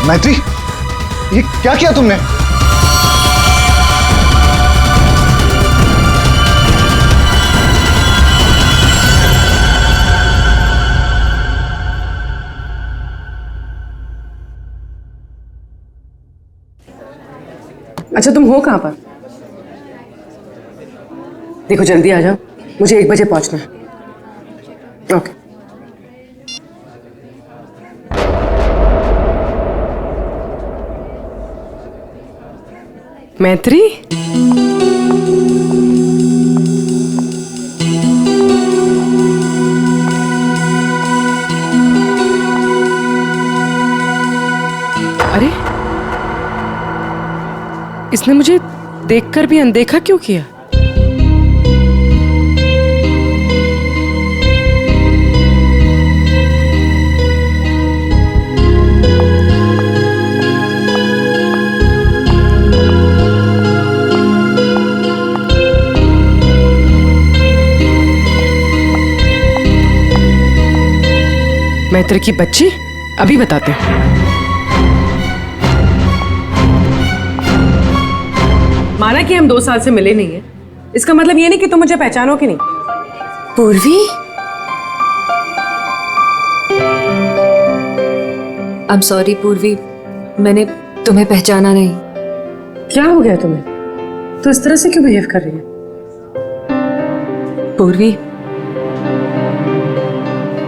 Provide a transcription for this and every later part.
मैत्री, ये क्या किया तुमने? अच्छा, तुम हो कहाँ पर? देखो जल्दी आ जाओ, मुझे 1 बजे पहुंचना है। ओके। मैत्री, अरे इसने मुझे देखकर भी अनदेखा क्यों किया? मैत्री की बच्ची, अभी बताते हैं। माना कि हम 2 साल से मिले नहीं हैं, इसका मतलब ये नहीं कि तुम मुझे पहचानो कि नहीं। पूर्वी, आई एम सॉरी पूर्वी, मैंने तुम्हें पहचाना नहीं। क्या हो गया तुम्हें? तो इस तरह से क्यों बिहेव कर रही है? पूर्वी,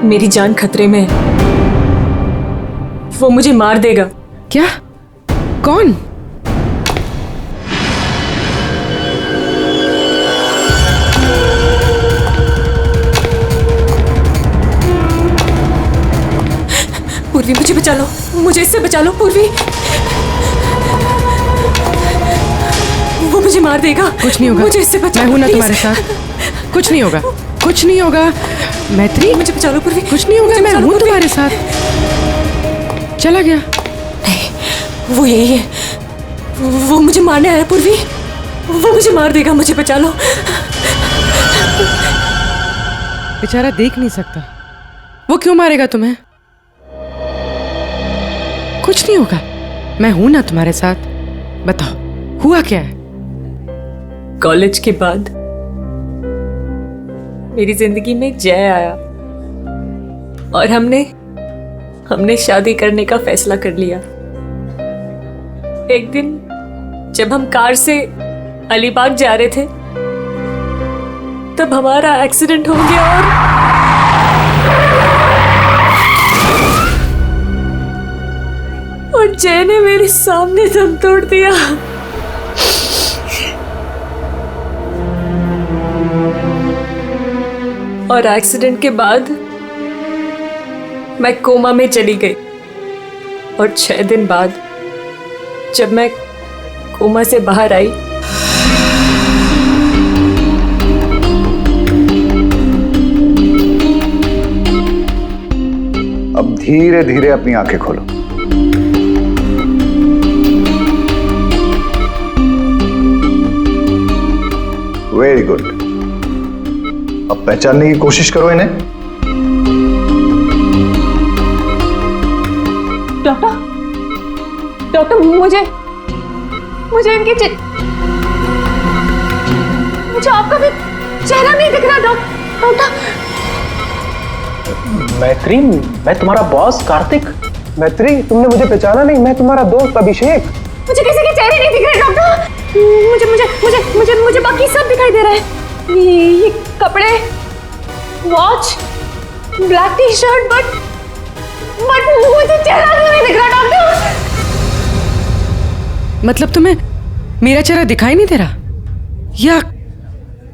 मेरी जान खतरे में है। वो मुझे मार देगा। क्या? कौन? पूर्वी, मुझे बचा लो, मुझे इससे बचा लो पूर्वी। वो मुझे मार देगा। कुछ नहीं होगा, मुझे इससे बचा लो। मैं हूं ना तुम्हारे साथ। कुछ नहीं होगा, कुछ नहीं होगा। मैत्री, मुझे बचा लो पूर्वी। कुछ नहीं होगा, मैं हूं तुम्हारे साथ। चला गया? नहीं, वो यही है। वो मुझे मारने आया पूर्वी। वो मुझे मार देगा, मुझे बचा लो। बेचारा देख नहीं सकता, वो क्यों मारेगा तुम्हें? कुछ नहीं होगा, मैं हूं ना तुम्हारे साथ। बताओ, हुआ क्या है? कॉलेज के बाद मेरी जिंदगी में जय आया और हमने शादी करने का फैसला कर लिया। एक दिन जब हम कार से अलीबाग जा रहे थे, तब हमारा एक्सीडेंट हो गया और सामने दम तोड़ दिया। और एक्सीडेंट के बाद मैं कोमा में चली गई और 6 दिन बाद जब मैं कोमा से बाहर आई अब धीरे धीरे अपनी आंखें खोलो। Very good. अब पहचानने की कोशिश करो इन्हें। डॉक्टर मुझे इनके मुझे आपका भी चेहरा नहीं दिख रहा डॉक्टर। मैत्री, मैं तुम्हारा बॉस कार्तिक। मैत्री, तुमने मुझे पहचाना नहीं? मैं तुम्हारा दोस्त अभिषेक। मुझे किसी के चेहरे नहीं दिख रहे डॉक्टर। मुझे मुझे मुझे मुझे मुझे बाकी सब दिखाई दे रहा है। ये कपड़े, watch, black T shirt, but मुझे चेहरा नहीं दिख रहा डॉक्टर। मतलब तुम्हें मेरा चेहरा दिखाई नहीं दे रहा, या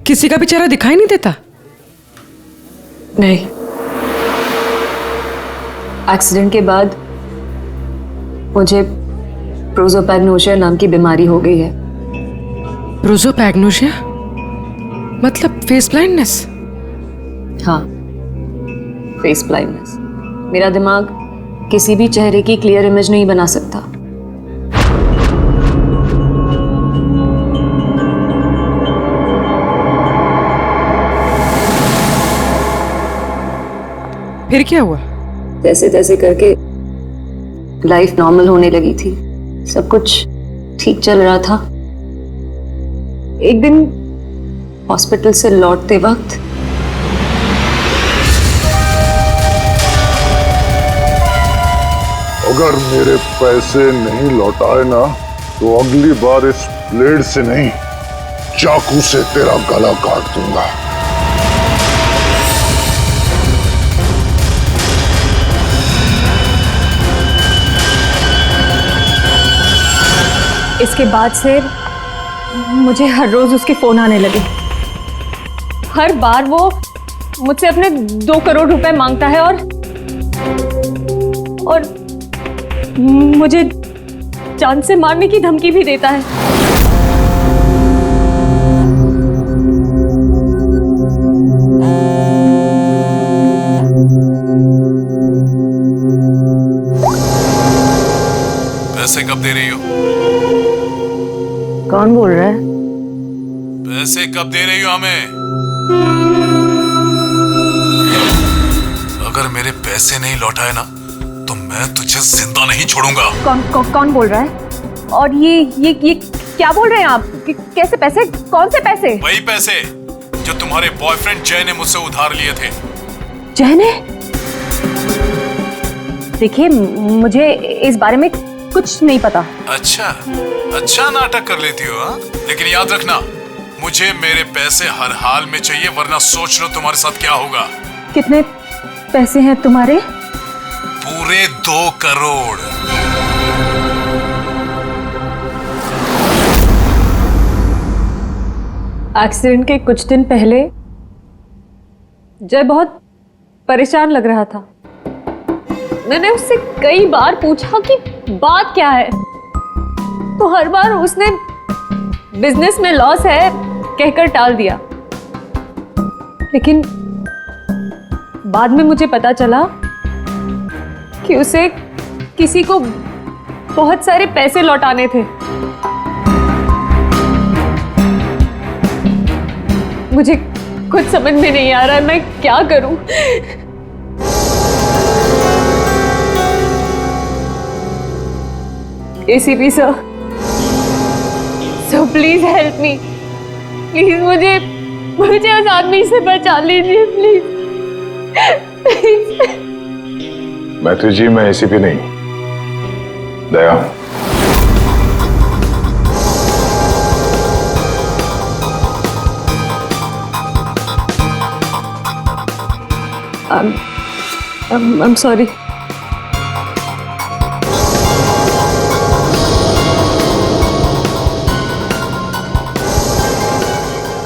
किसी का भी चेहरा दिखाई नहीं देता? नहीं, एक्सीडेंट के बाद मुझे प्रोसोपैग्नोसिया नाम की बीमारी हो गई है। प्रोसोपैग्नोसिया मतलब फेस ब्लाइंडनेस? हाँ, फेस ब्लाइंडनेस। मेरा दिमाग किसी भी चेहरे की क्लियर इमेज नहीं बना सकता। फिर क्या हुआ? जैसे तैसे करके लाइफ नॉर्मल होने लगी थी, सब कुछ ठीक चल रहा था। एक दिन हॉस्पिटल से लौटते वक्त अगर मेरे पैसे नहीं लौटाए ना तो अगली बार इस ब्लेड से नहीं, चाकू से तेरा गला काट दूंगा। इसके बाद से मुझे हर रोज उसके फोन आने लगे। हर बार वो मुझसे अपने 2 करोड़ रुपए मांगता है और मुझे जान से मारने की धमकी भी देता है। पैसे कब दे रही हो? कौन बोल रहा है? पैसे कब दे रही हो हमें? अगर मेरे पैसे नहीं लौटाए ना तो मैं तुझे जिंदा नहीं छोड़ूंगा। कौन बोल रहा है? और ये क्या बोल रहे हैं आप? कैसे पैसे? कौन से पैसे? वही पैसे जो तुम्हारे बॉयफ्रेंड जय ने मुझसे उधार लिए थे। जय ने? देखिए, मुझे इस बारे में कुछ नहीं पता। अच्छा नाटक कर लेती हो हाँ? लेकिन याद रखना, मुझे मेरे पैसे हर हाल में चाहिए, वरना सोच लो तुम्हारे साथ क्या होगा। कितने पैसे हैं तुम्हारे? पूरे 2 करोड़। एक्सीडेंट के कुछ दिन पहले जय बहुत परेशान लग रहा था। मैंने उससे कई बार पूछा कि बात क्या है, तो हर बार उसने बिजनेस में लॉस है कहकर टाल दिया। लेकिन बाद में मुझे पता चला कि उसे किसी को बहुत सारे पैसे लौटाने थे। मुझे कुछ समझ में नहीं आ रहा है, मैं क्या करूं? ACP sir, please help me. Please मुझे उस आदमी से बचा लीजिए प्लीज। मैत्री जी, मैं एसीपी नहीं, दया। I'm sorry.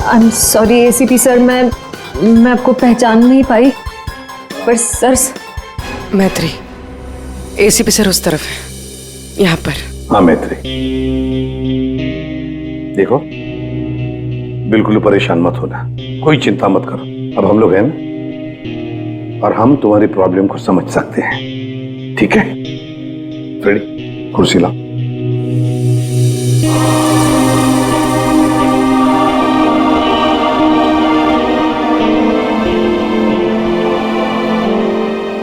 I am sorry ACP sir, मैं आपको पहचान नहीं पाई, पर सर मैत्री, एसीपी सर उस तरफ है, यहाँ पर। हाँ मैत्री, देखो बिल्कुल परेशान मत होना, कोई चिंता मत करो। अब हम लोग हैं ना, और हम तुम्हारी प्रॉब्लम को समझ सकते हैं, ठीक है? फ्रेडी, कुर्सी लाओ।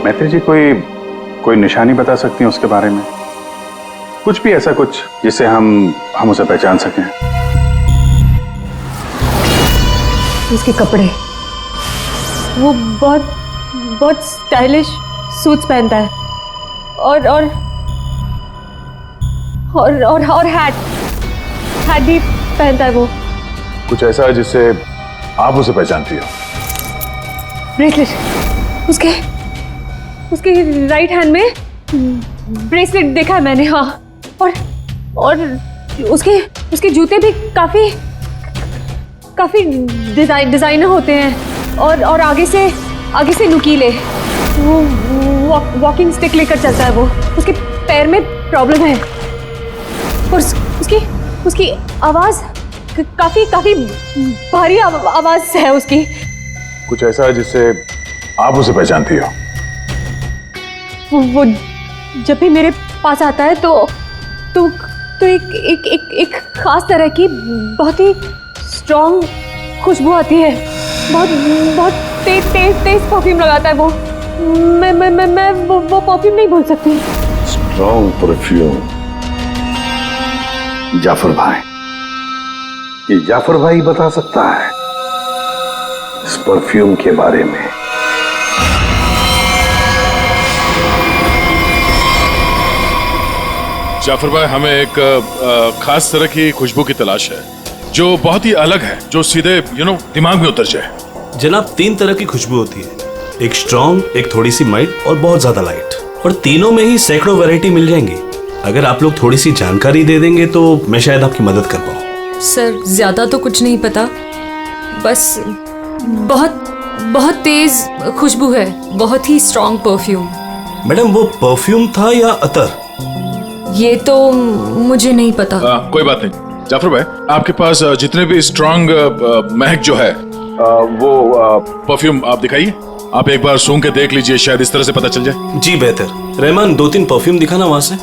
मैत्री जी, कोई निशानी बता सकती हैं उसके बारे में? कुछ भी ऐसा कुछ जिससे हम उसे पहचान सकें। उसके कपड़े, वो बहुत स्टाइलिश सूट्स पहनता है, और हैट भी पहनता है वो। कुछ ऐसा है जिससे आप उसे पहचानती हो? ब्रेसलेट, उसके राइट हैंड में ब्रेसलेट देखा है मैंने, हाँ। और उसके जूते भी काफी डिजाइनर होते हैं, और आगे से नुकीले। वो वॉकिंग स्टिक लेकर चलता है वो। उसके पैर में प्रॉब्लम है, और उसकी आवाज काफी भारी आवाज है उसकी। कुछ ऐसा है जिससे आप उसे पहचानती हो? वो जब भी मेरे पास आता है तो एक खास तरह की बहुत ही स्ट्रॉन्ग खुशबू आती है। बहुत तेज परफ्यूम लगाता है वो। मैं वो परफ्यूम नहीं भूल सकती। स्ट्रॉन्ग परफ्यूम, जाफर भाई, ये जाफर भाई बता सकता है इस परफ्यूम के बारे में। जाफर भाई, हमें एक खास तरह की खुशबू की तलाश है जो बहुत ही अलग है, जो सीधे दिमाग में उतर जाए। जनाब, 3 तरह की खुशबू होती है, एक स्ट्रॉन्ग, एक थोड़ी सी माइल्ड और बहुत ज्यादा लाइट, और तीनों में ही सैकड़ों वैरायटी मिल जाएंगी। अगर आप लोग थोड़ी सी जानकारी दे देंगे तो मैं शायद आपकी मदद कर पाऊँ। सर, ज्यादा तो कुछ नहीं पता, बस बहुत तेज खुशबू है, बहुत ही स्ट्रॉन्ग परफ्यूम। मैडम, वो परफ्यूम था या अतर? ये तो मुझे नहीं पता। कोई बात नहीं जाफर भाई, आपके पास जितने भी स्ट्रॉन्ग महक जो है वो परफ्यूम आप दिखाइए। आप एक बार सूंघ के देख लीजिए, शायद इस तरह से पता चल जाए। जी बेहतर। रहमान, 2-3 परफ्यूम दिखाना वहां से।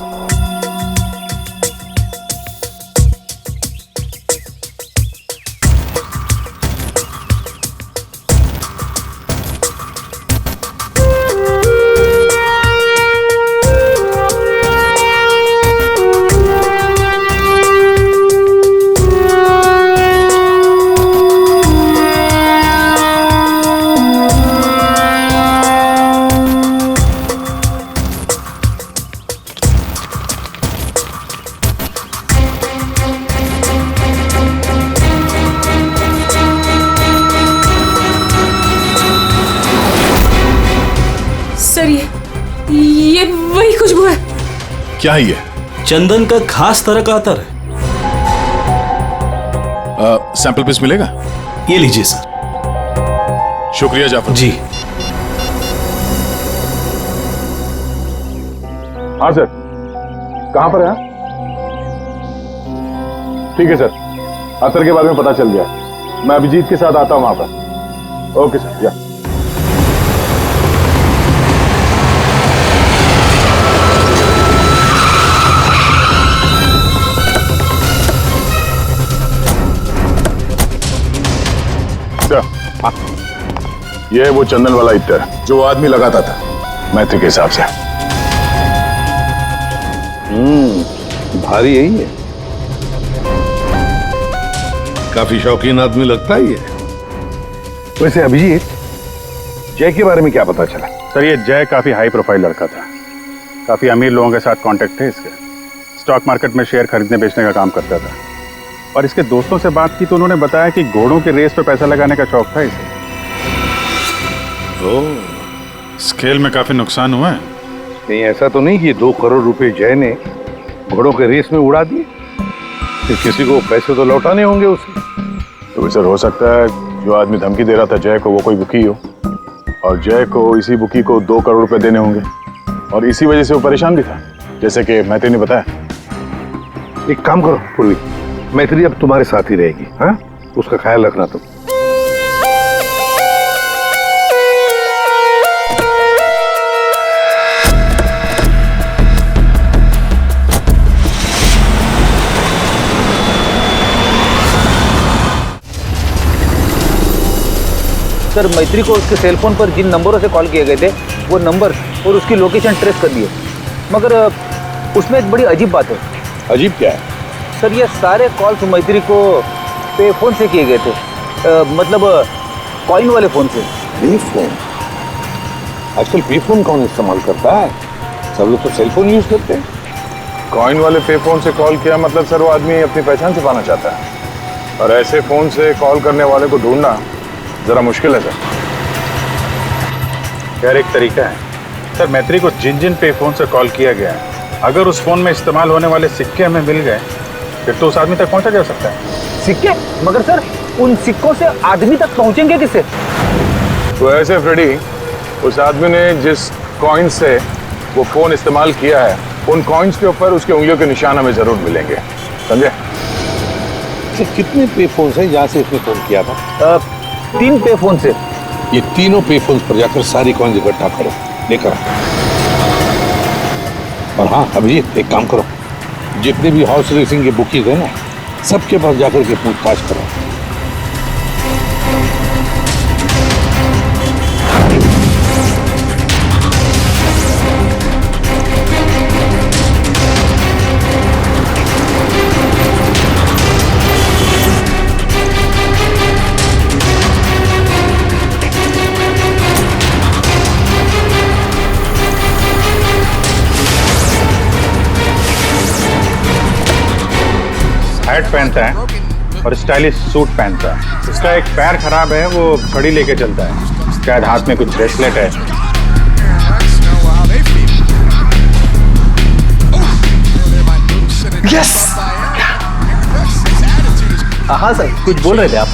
सर, ये वही खुशबू है। क्या है ये? चंदन का खास तरह का अतर है। सैंपल पीस मिलेगा? ये लीजिए सर। शुक्रिया जाफर जी। हाँ सर, कहाँ पर है? ठीक है सर, अतर के बारे में पता चल गया। मैं अभिजीत के साथ आता हूँ वहां पर। ओके सर, या। ये वो चंदन वाला इत्र जो आदमी लगाता था मैत्री के हिसाब से। भारी यही है, काफी शौकीन आदमी लगता है ये। वैसे अभिजीत, जय के बारे में क्या पता चला? सर, ये जय काफी हाई प्रोफाइल लड़का था, काफी अमीर लोगों के साथ कांटेक्ट थे इसके। स्टॉक मार्केट में शेयर खरीदने बेचने का काम करता था, और इसके दोस्तों से बात की तो उन्होंने बताया कि घोड़ों के रेस पे पैसा लगाने का शौक था इसे। इस खेल में काफी नुकसान हुआ है। नहीं, ऐसा तो नहीं कि 2 करोड़ रुपए जय ने घोड़ों के रेस में उड़ा दिए? फिर किसी को पैसे तो लौटाने होंगे उसे। तो सर हो सकता है जो आदमी धमकी दे रहा था जय को वो कोई बुकी हो, और जय को इसी बुकी को 2 करोड़ रुपए देने होंगे, और इसी वजह से वो परेशान भी था, जैसे कि मैत्री ने बताया। एक काम करो पूर्वी, मैत्री अब तुम्हारे साथ ही रहेगी, हाँ? उसका ख्याल रखना तुम। सर, मैत्री को उसके सेल फोन पर जिन नंबरों से कॉल किए गए थे वो नंबर और उसकी लोकेशन ट्रेस कर दिए, मगर उसमें एक बड़ी अजीब बात है। अजीब क्या है? सर, ये सारे कॉल्स मैत्री को पे फोन से किए गए थे, मतलब कॉइन वाले फोन से। पे फोन? आजकल पे फोन कौन इस्तेमाल करता है? सब लोग तो सेल फोन यूज करते हैं। कॉइन वाले पे फोन से कॉल किया मतलब सर वो आदमी अपनी पहचान छुपाना चाहता है, और ऐसे फोन से कॉल करने वाले को ढूंढना जरा मुश्किल है सर। यार एक तरीका है सर, मैत्री को जिन जिन पे फोन से कॉल किया गया है, अगर उस फोन में इस्तेमाल होने वाले सिक्के हमें मिल गए फिर तो उस आदमी तक पहुंचा जा सकता है। सिक्के? मगर सर, उन सिक्कों से आदमी तक पहुंचेंगे किससे? तो ऐसे फ्रेडी, उस आदमी ने जिस कॉइन से वो फोन इस्तेमाल किया है, उन कॉइन्स के ऊपर उसके उंगलियों के निशान हमें जरूर मिलेंगे, समझे? कितने पे फोन है जहाँ से इसने फोन किया था? 3 पे फोन से। ये तीनों पे फोन पर जाकर सारी कॉइन इकट्ठा करो, लेकर आओ। और हाँ अभिजीत, एक काम करो, जितने भी हॉर्स रेसिंग के बुकीज है ना, सबके पास जाकर के पूछताछ करो। हैट पहनता है और स्टाइलिश सूट पहनता है। उसका एक पैर खराब है, वो घड़ी लेके चलता है, शायद हाथ में कुछ ब्रेसलेट है। यस! हाँ सर, कुछ बोल रहे थे आप?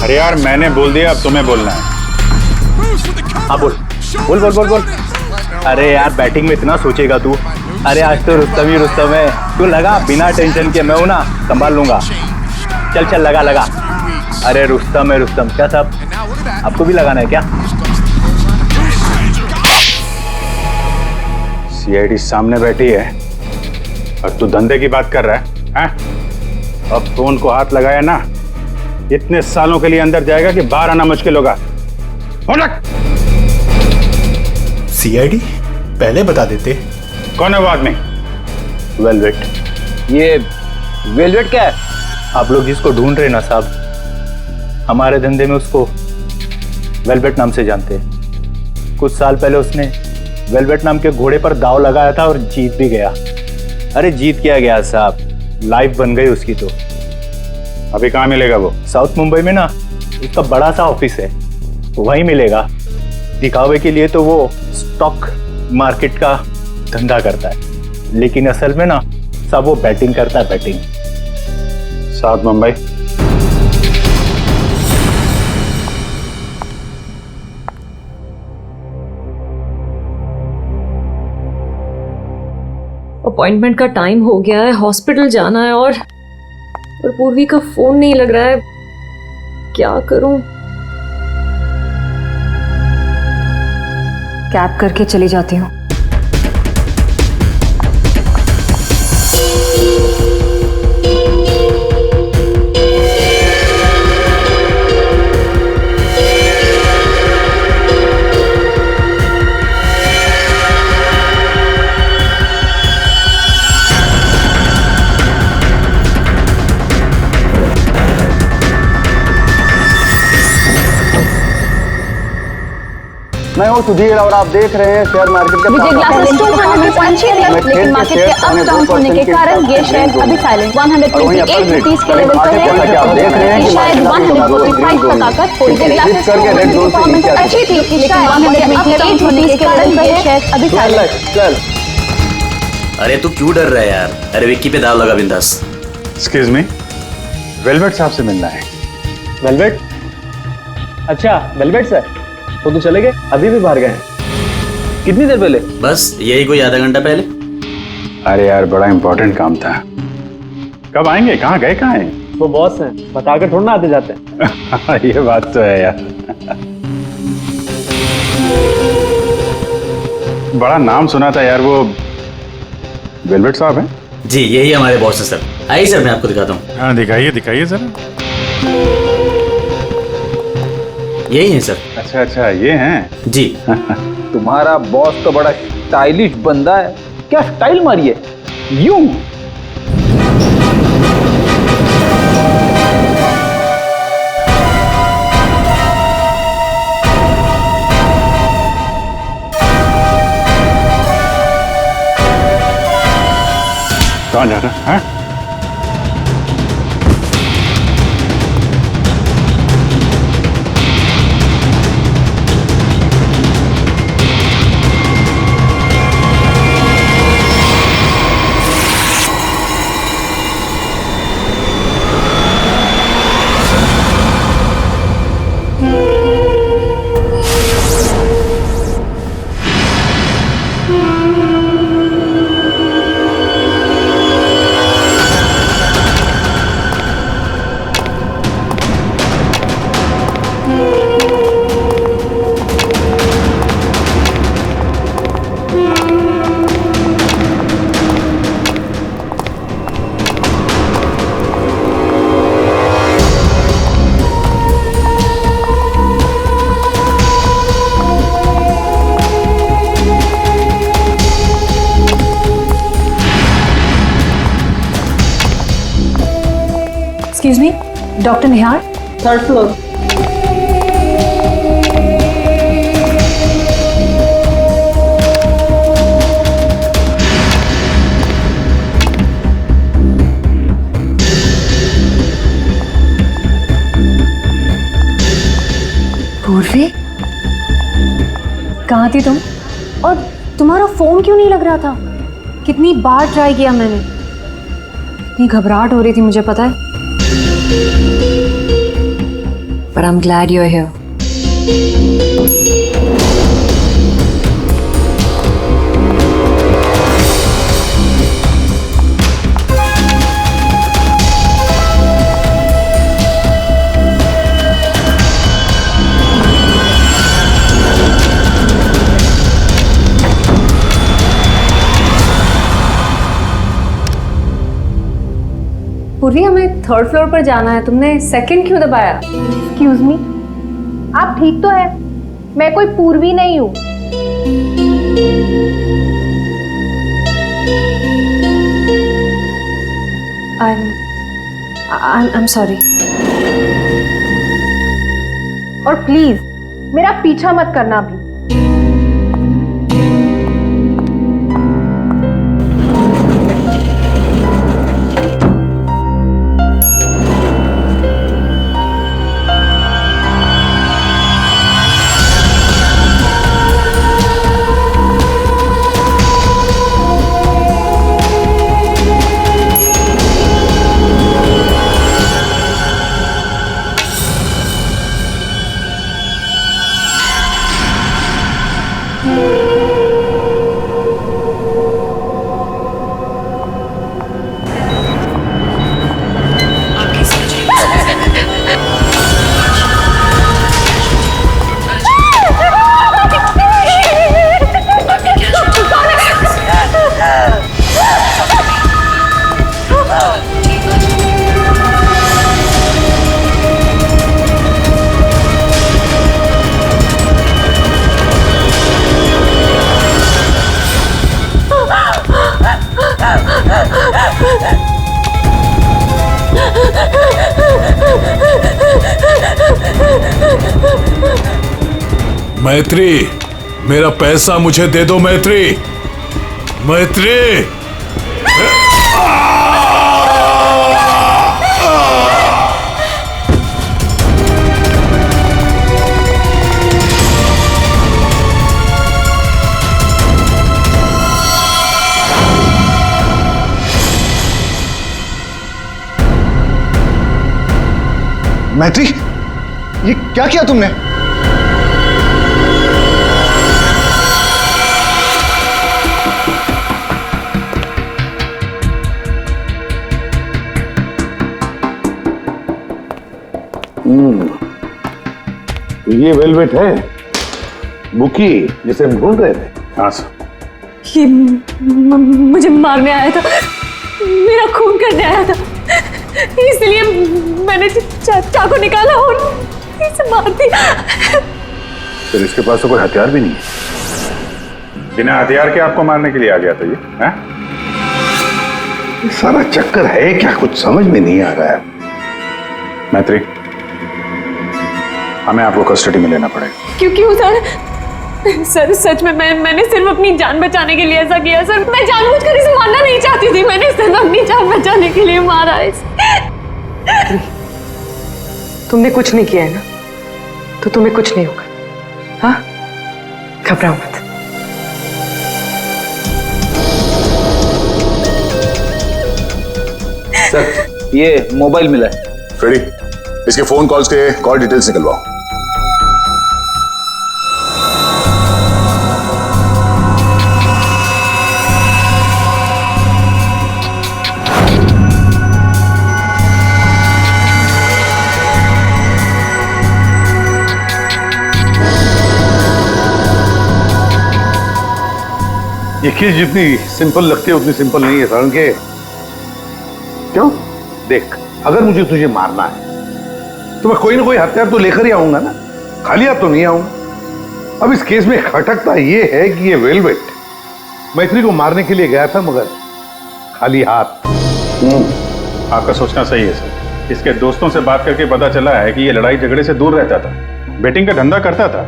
अरे यार मैंने बोल दिया, अब तुम्हें बोलना है। हाँ बोल बोल बोल बोल बोल। अरे यार, बैटिंग में इतना सोचेगा तू? अरे आज तो रुस्तम ही रुस्तम है, तू लगा बिना टेंशन के, मैं हूं ना, संभाल लूंगा। चल चल लगा लगा। अरे रुस्तम है रुस्तम। क्या साहब, आपको भी लगाना है क्या? सीआईडी सामने बैठी है और तू धंधे की बात कर रहा है? अब फोन को हाथ लगाया ना, इतने सालों के लिए अंदर जाएगा कि बाहर आना मुश्किल होगा। सीआईडी पहले बता देते। कौन है वो आदमी? वेलवेट। ये वेलवेट क्या है? आप लोग जिसको ढूंढ रहे हैं ना साहब, हमारे धंधे में उसको वेलवेट नाम से जानते हैं। कुछ साल पहले उसने वेलवेट नाम के घोड़े पर दांव लगाया था और जीत भी गया। अरे जीत क्या गया साहब, लाइफ बन गई उसकी। तो अभी कहाँ मिलेगा वो? साउथ मुंबई में ना उसका बड़ा सा ऑफिस है, वहीं मिलेगा। दिखावे के लिए तो वो स्टॉक मार्केट का धंधा करता है, लेकिन असल में ना सब वो बैटिंग करता है, बैटिंग। साउथ मुंबई? अपॉइंटमेंट का टाइम हो गया है, हॉस्पिटल जाना है और पूर्वी का फोन नहीं लग रहा है। क्या करूं? कैब करके चली जाती हूँ। मैं हूँ सुधीर और आप देख रहे हैं शेयर मार्केट का विजय ग्लासेस 200 लेकिन मार्केट के अप डाउन होने के कारण ये शेयर अभी साइलेंट 128 रुपीस के लेवल पर है। शायद 145 तक आकर विजय ग्लासेस परफॉर्मेंस अच्छी थी, लेकिन 128 रुपीस के लेवल पर ये शेयर अभी साइलेंट। अरे तू क्यों डर रहा है यार? अरे विक्की पे दाव लगा बिंदास। एक्सक्यूज मी, वेलवेट साहब से मिलना है। वेलवेट। अच्छा वेलवेट सर, वो तो चले गए, अभी भी बाहर गए हैं। कितनी देर पहले? बस यही कोई आधा घंटा पहले। अरे यार बड़ा इंपॉर्टेंट काम था। कब आएंगे? कहाँ गए? कहाँ हैं? वो बॉस हैं, बताकर थोड़ा ना आते जाते हैं। ये बात तो है यार। बड़ा नाम सुना था यार, वो वेलवेट साहब हैं? जी यही हमारे बॉस है सर। आइए सर मैं आपको दिखाता हूँ। हाँ दिखाइए दिखाइए जरा। यही है सर। अच्छा अच्छा ये हैं? जी। तुम्हारा बॉस तो बड़ा स्टाइलिश बंदा है, क्या स्टाइल मारी है यूं। कहाँ जा रहा है? एक्सक्यूज मी, डॉक्टर निहार, थर्ड फ्लोर। पूर्वी, कहाँ थी तुम? और तुम्हारा फोन क्यों नहीं लग रहा था? कितनी बार ट्राई किया मैंने, इतनी घबराहट हो रही थी मुझे पता है। But I'm glad you're here. पूर्वी, हमें थर्ड फ्लोर पर जाना है, तुमने सेकंड क्यों दबाया? एक्सक्यूज मी, आप ठीक तो है? मैं कोई पूर्वी नहीं हूँ। I'm sorry. और प्लीज मेरा पीछा मत करना भी। मैत्री, मेरा पैसा मुझे दे दो मैत्री। मैत्री, मैत्री ये क्या किया तुमने? तो ये वेलवेट है बुकी जिसे हम ढूंढ रहे थे? हाँ सर। ये मुझे मारने आया था, मेरा खून करने आया था, इसलिए मैंने चाकू निकाला और इसे मार दिया। फिर इसके पास तो कोई हथियार भी नहीं है, बिना हथियार के आपको मारने के लिए आ गया था ये, हैं? सारा चक्कर है क्या, कुछ समझ में नहीं आ रहा है। मैत्री, हमें आपको कस्टडी में लेना पड़ेगा। क्यों सर सच में मैंने सिर्फ अपनी जान बचाने के लिए ऐसा किया सर। मैं जानबूझकर इसे मारना नहीं चाहती थी, मैंने सिर्फ अपनी जान बचाने के लिए मारा इसे। तुमने कुछ नहीं किया है ना, तो तुम्हें कुछ नहीं होगा। हाँ, घबराओ मत। सर ये मोबाइल मिला है। फ्रेडी, इसके फोन कॉल्स के कॉल डिटेल्स निकलवाओ। ये केस जितनी सिंपल लगती है उतनी सिंपल नहीं है सारण के। क्यों? देख, अगर मुझे तुझे मारना है तो मैं कोई ना कोई हथियार तो लेकर ही आऊंगा ना, खाली हाथ तो नहीं आऊंगा। अब इस केस में खटकता ये है कि ये वेलवेट मैत्री को मारने के लिए गया था मगर खाली हाथ। आपका सोचना सही है सर। इसके दोस्तों से बात करके पता चला है कि ये लड़ाई झगड़े से दूर रहता था, बेटिंग का धंधा करता था,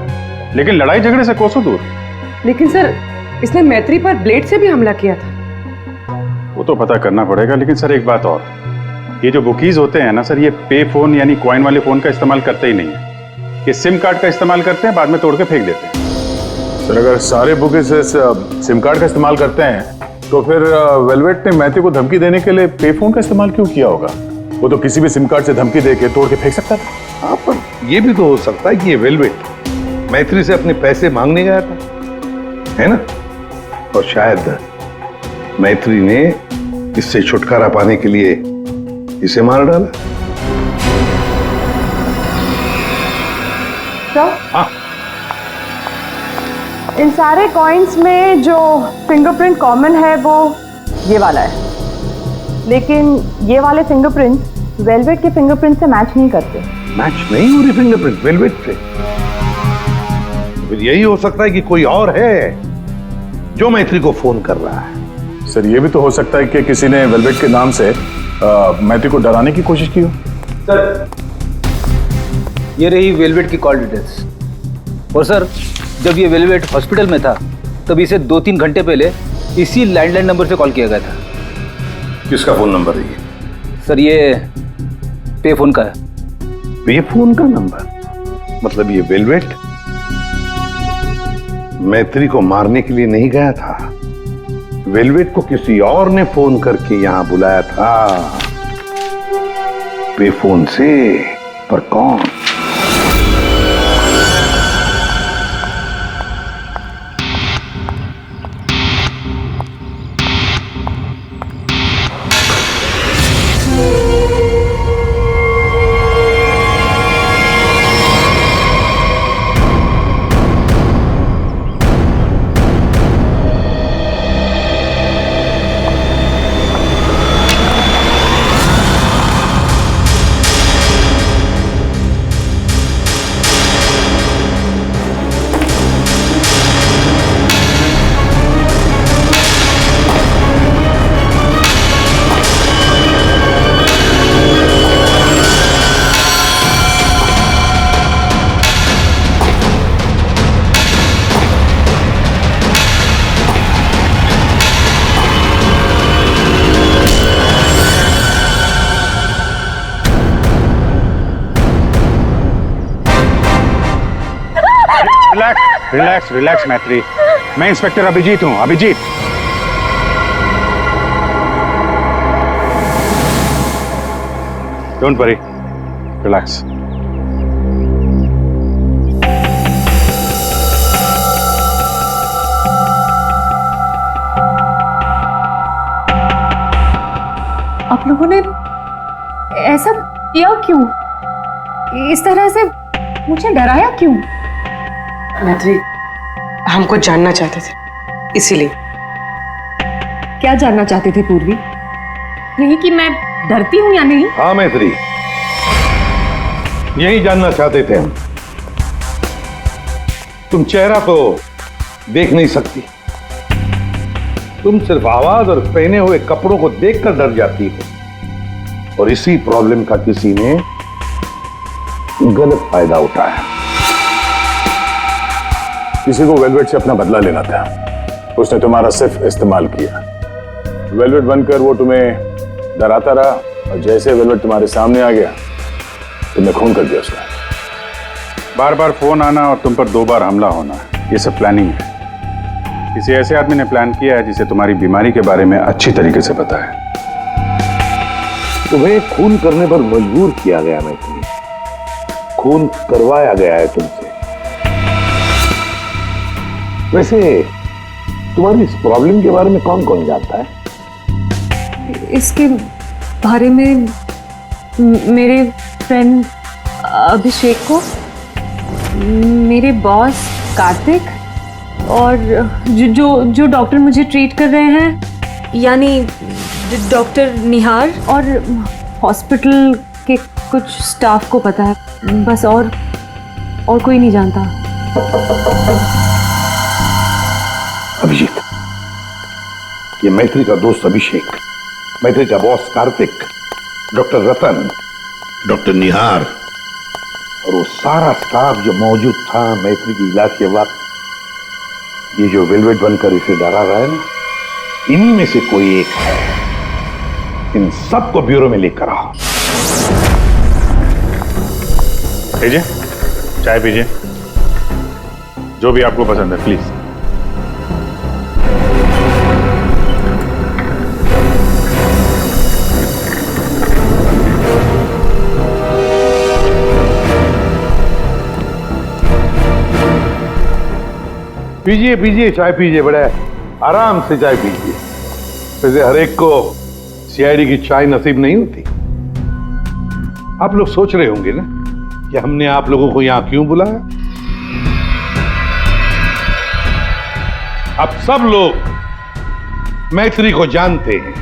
लेकिन लड़ाई झगड़े से कोसों दूर। लेकिन सर, इसने मैत्री पर ब्लेड से भी हमला किया था। वो तो पता करना पड़ेगा, लेकिन सर एक बात और, ये जो बुकीज होते हैं ना सर, ये पे फोन यानी कॉइन वाले फोन का इस्तेमाल करते ही नहीं है। ये सिम कार्ड का इस्तेमाल करते हैं, बाद में तोड़ के फेंक देते हैं। सर अगर सारे बुकीज सिम कार्ड का इस्तेमाल करते हैं तो फिर वेलवेट ने मैथ्यू को धमकी देने के लिए पे फोन का इस्तेमाल क्यों किया होगा? वो तो किसी भी सिम कार्ड से धमकी देके तोड़ के फेंक सकता था। हाँ, पर यह भी तो हो सकता है कि ये वेलवेट मैत्री से अपने पैसे मांगने गया था, है ना? और शायद मैत्री ने इससे छुटकारा पाने के लिए इसे मार डाला। तो हाँ, इन सारे कॉइन्स में जो फिंगरप्रिंट कॉमन है वो ये वाला है, लेकिन ये वाले फिंगरप्रिंट वेलवेट के फिंगरप्रिंट से मैच नहीं करते। मैच नहीं हो रही फिंगरप्रिंट वेलवेट से? फिर यही हो सकता है कि कोई और है जो मैत्री को फोन कर रहा है। सर ये भी तो हो सकता है कि किसी ने वेलवेट के नाम से मैथ्यू को डराने की कोशिश की हो। सर ये रही वेलवेट की कॉल डिटेल्स। और सर जब ये वेलवेट हॉस्पिटल में था तब इसे 2-3 घंटे पहले इसी लैंडलाइन नंबर से कॉल किया गया था। किसका फोन नंबर है ये? सर ये पे फोन का है। पे फोन का नंबर? मतलब ये वेलवेट मैत्री को मारने के लिए नहीं गया था, वेलवेट को किसी और ने फोन करके यहां बुलाया था पे फोन से। पर कौन? रिलैक्स रिलैक्स मैत्री, मैं इंस्पेक्टर अभिजीत हूं। Abhijeet, don't worry, relax. आप लोगों ने ऐसा किया क्यों? इस तरह से मुझे डराया क्यों? मैत्री, हमको जानना चाहते थे, इसीलिए। क्या जानना चाहते थे पूर्वी? नहीं कि मैं डरती हूं या नहीं? हाँ मैत्री, यही जानना चाहते थे हम। तुम चेहरा तो देख नहीं सकती, तुम सिर्फ आवाज और पहने हुए कपड़ों को देखकर डर जाती हो, और इसी प्रॉब्लम का किसी ने गलत फायदा उठाया। किसी को वेलवेट से अपना बदला लेना था, उसने तुम्हारा सिर्फ इस्तेमाल किया। वेलवेट बनकर वो तुम्हें डराता रहा, और जैसे वेलवेट तुम्हारे सामने आ गया तुमने खून कर दिया उसका। बार बार फोन आना और तुम पर 2 बार हमला होना, ये सब प्लानिंग है। किसी ऐसे आदमी ने प्लान किया है जिसे तुम्हारी बीमारी के बारे में अच्छी तरीके से पता है। तुम्हें खून करने पर मजबूर किया गया मैत्री, खून करवाया गया है तुमसे। वैसे तुम्हारी इस प्रॉब्लम के बारे में कौन कौन जानता है? इसके बारे में मेरे फ्रेंड अभिषेक को, मेरे बॉस कार्तिक, और जो डॉक्टर मुझे ट्रीट कर रहे हैं, यानी डॉक्टर निहार, और हॉस्पिटल के कुछ स्टाफ को पता है बस, और कोई नहीं जानता। अभिजीत, ये मैत्री का दोस्त अभिषेक, मैत्री का बॉस कार्तिक, डॉक्टर रतन, डॉक्टर निहार, और वो सारा स्टाफ जो मौजूद था मैत्री की इलाज के वक्त, ये जो वेलवेट बनकर इसे डरा रहा है ना, इन्हीं में से कोई एक है। इन सबको ब्यूरो में लेकर आओ। लीजिए, चाय पीजिए, जो भी आपको पसंद है प्लीज। पीजिए पीजिए, चाय पीजिए, बड़े आराम से चाय पीजिए। वैसे हर एक को सीआईडी की चाय नसीब नहीं होती। आप लोग सोच रहे होंगे ना कि हमने आप लोगों को यहां क्यों बुलाया। अब सब लोग मैत्री को जानते हैं।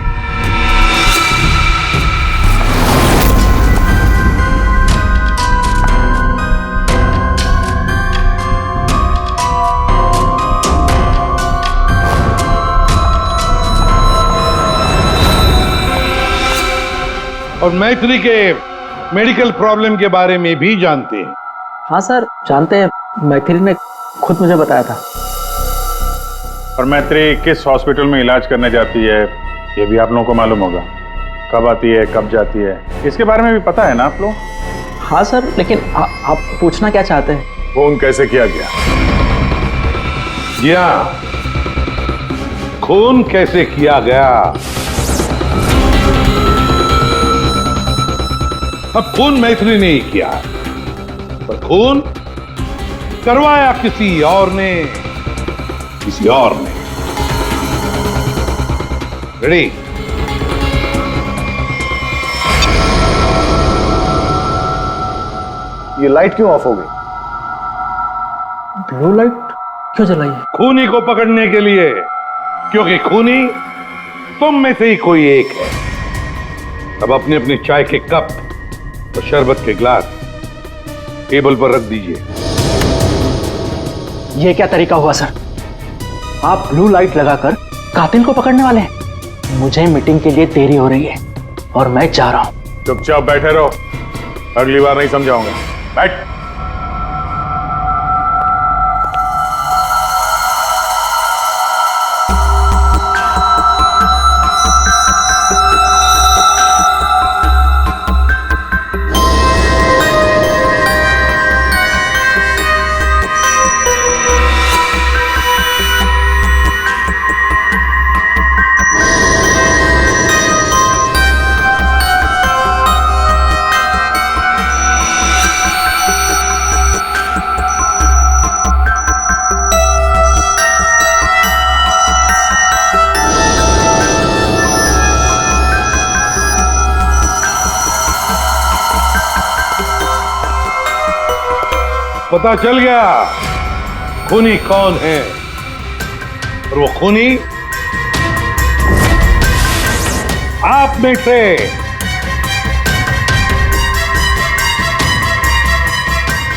और मैत्री के मेडिकल प्रॉब्लम के बारे में भी जानते हैं। हाँ सर, जानते हैं, मैत्री ने खुद मुझे बताया था। और मैत्री किस हॉस्पिटल में इलाज करने जाती है ये भी आप लोगों को मालूम होगा। कब आती है, कब जाती है, इसके बारे में भी पता है ना आप लोग? हाँ सर, लेकिन आप पूछना क्या चाहते हैं? फोन कैसे किया गया? जी हाँ, खून कैसे किया गया। अब खून मैत्री ने ही किया, पर खून करवाया किसी और ने, किसी और ने। रेडी? ये लाइट क्यों ऑफ हो गई? ब्लू लाइट क्यों जलाई है? खूनी को पकड़ने के लिए, क्योंकि खूनी तुम में से ही कोई एक है। अब अपने अपने चाय के कप और शरबत के ग्लास टेबल पर रख दीजिए। ये क्या तरीका हुआ सर? आप ब्लू लाइट लगाकर कातिल को पकड़ने वाले हैं? मुझे मीटिंग के लिए देरी हो रही है और मैं जा रहा हूं। चुपचाप बैठे रहो, अगली बार नहीं समझाऊंगा। बैठ। पता चल गया खूनी कौन है, और वो खूनी आप में से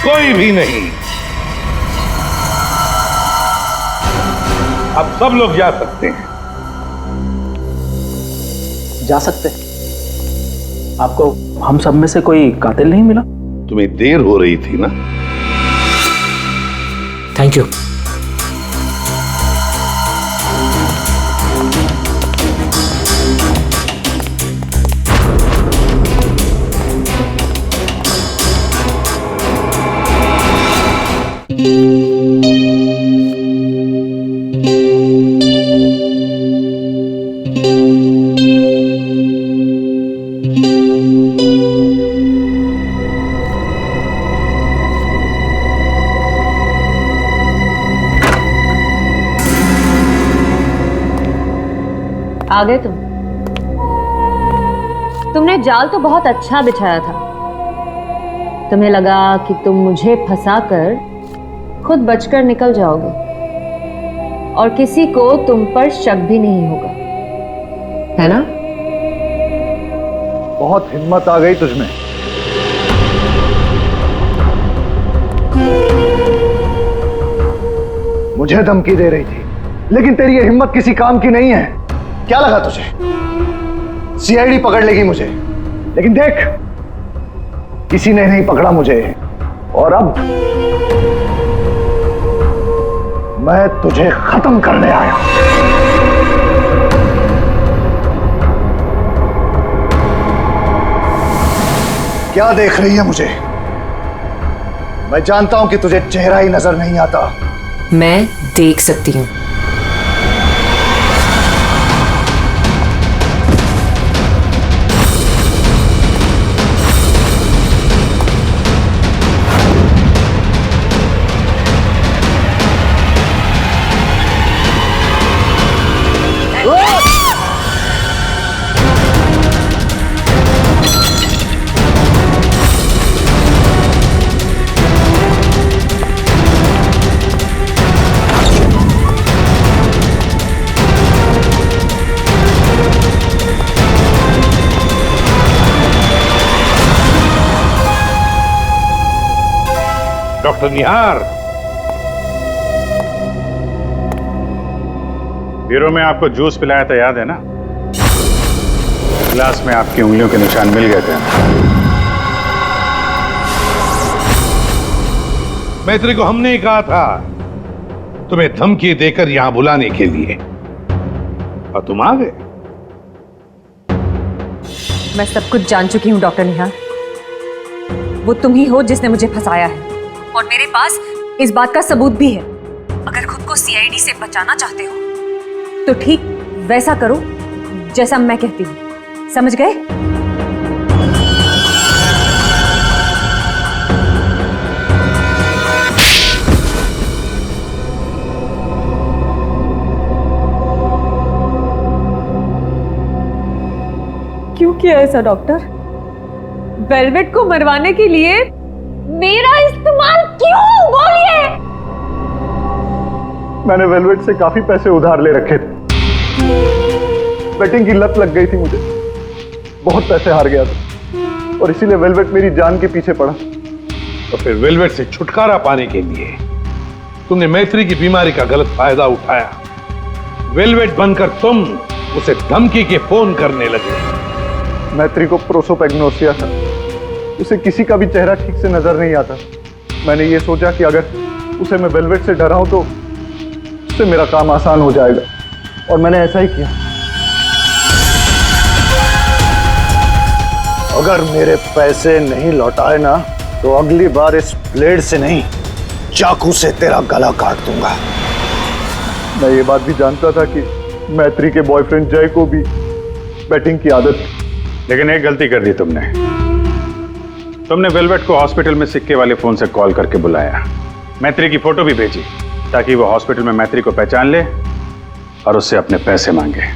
कोई भी नहीं। अब सब लोग जा सकते हैं। जा सकते? आपको हम सब में से कोई कातिल नहीं मिला? तुम्हें देर हो रही थी ना? Thank you. आ गए तुमने जाल तो बहुत अच्छा बिछाया था। तुम्हें लगा कि तुम मुझे फंसाकर खुद बचकर निकल जाओगे और किसी को तुम पर शक भी नहीं होगा, है ना? बहुत हिम्मत आ गई तुझमें। मुझे धमकी दे रही थी, लेकिन तेरी ये हिम्मत किसी काम की नहीं है। क्या लगा तुझे सीआईडी पकड़ लेगी मुझे? लेकिन देख, किसी ने नहीं पकड़ा मुझे, और अब मैं तुझे खत्म करने आया। क्या देख रही है मुझे? मैं जानता हूं कि तुझे चेहरा ही नजर नहीं आता। मैं देख सकती हूँ। डॉक्टर निहार, ब्यूरो में आपको जूस पिलाया था, याद है ना? गिलास में आपकी उंगलियों के निशान मिल गए थे। मैत्री को हमने ही कहा था तुम्हें धमकी देकर यहां बुलाने के लिए, और तुम आ गए। मैं सब कुछ जान चुकी हूँ डॉक्टर निहार। वो तुम ही हो जिसने मुझे फंसाया है, और मेरे पास इस बात का सबूत भी है। अगर खुद को सीआईडी से बचाना चाहते हो तो ठीक वैसा करो जैसा मैं कहती हूँ, समझ गए? क्यों किया ऐसा डॉक्टर? वेलवेट को मरवाने के लिए मेरा इस्तेमाल क्यों? बोलिए। मैंने वेलवेट से काफी पैसे उधार ले रखे थे। बेटिंग की लत लग गई थी मुझे, बहुत पैसे हार गया था, और इसीलिए वेलवेट मेरी जान के पीछे पड़ा। तो फिर वेलवेट से छुटकारा पाने के लिए तुमने मैत्री की बीमारी का गलत फायदा उठाया। वेलवेट बनकर तुम उसे धमकी के फोन करने लगे। मैत्री को प्रोसोपैग्नोसिया था, उसे किसी का भी चेहरा ठीक से नजर नहीं आता। मैंने ये सोचा कि अगर उसे मैं वेलवेट से डराऊं तो उससे मेरा काम आसान हो जाएगा, और मैंने ऐसा ही किया। अगर मेरे पैसे नहीं लौटाए ना, तो अगली बार इस ब्लेड से नहीं, चाकू से तेरा गला काट दूंगा। मैं ये बात भी जानता था कि मैत्री के बॉयफ्रेंड जय को भी बैटिंग की आदत थी। लेकिन एक गलती कर दी तुमने वेलवेट को हॉस्पिटल में सिक्के वाले फोन से कॉल करके बुलाया, मैत्री की फोटो भी भेजी ताकि वो हॉस्पिटल में मैत्री को पहचान ले और उससे अपने पैसे मांगे।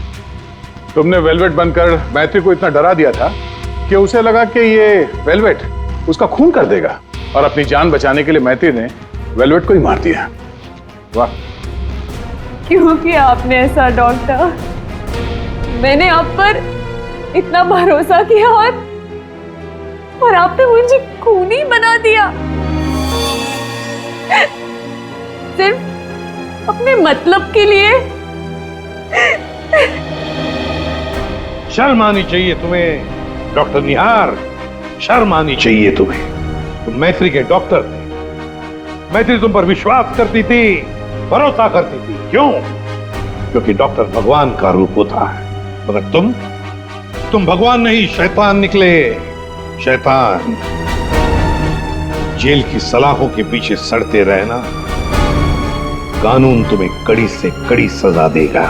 तुमने वेलवेट बनकर मैत्री को इतना डरा दिया था कि उसे लगा कि ये वेलवेट उसका खून कर देगा। और अपनी जान बचाने के लिए मैत्री ने वेलवेट को ही मार दिया। वाह। क्यों किया आपने ऐसा डॉक्टर? मैंने आप पर इतना भरोसा किया और आपने मुझे खूनी बना दिया, सिर्फ अपने मतलब के लिए। शर्म आनी चाहिए तुम्हें डॉक्टर निहार, शर्म आनी चाहिए तुम्हें। तुम मैत्री के डॉक्टर थे, मैत्री तुम पर विश्वास करती थी, भरोसा करती थी। क्यों? क्योंकि डॉक्टर भगवान का रूप होता है, मगर तुम भगवान नहीं, शैतान निकले। शैतान। जेल की सलाखों के पीछे सड़ते रहना, कानून तुम्हें कड़ी से कड़ी सजा देगा।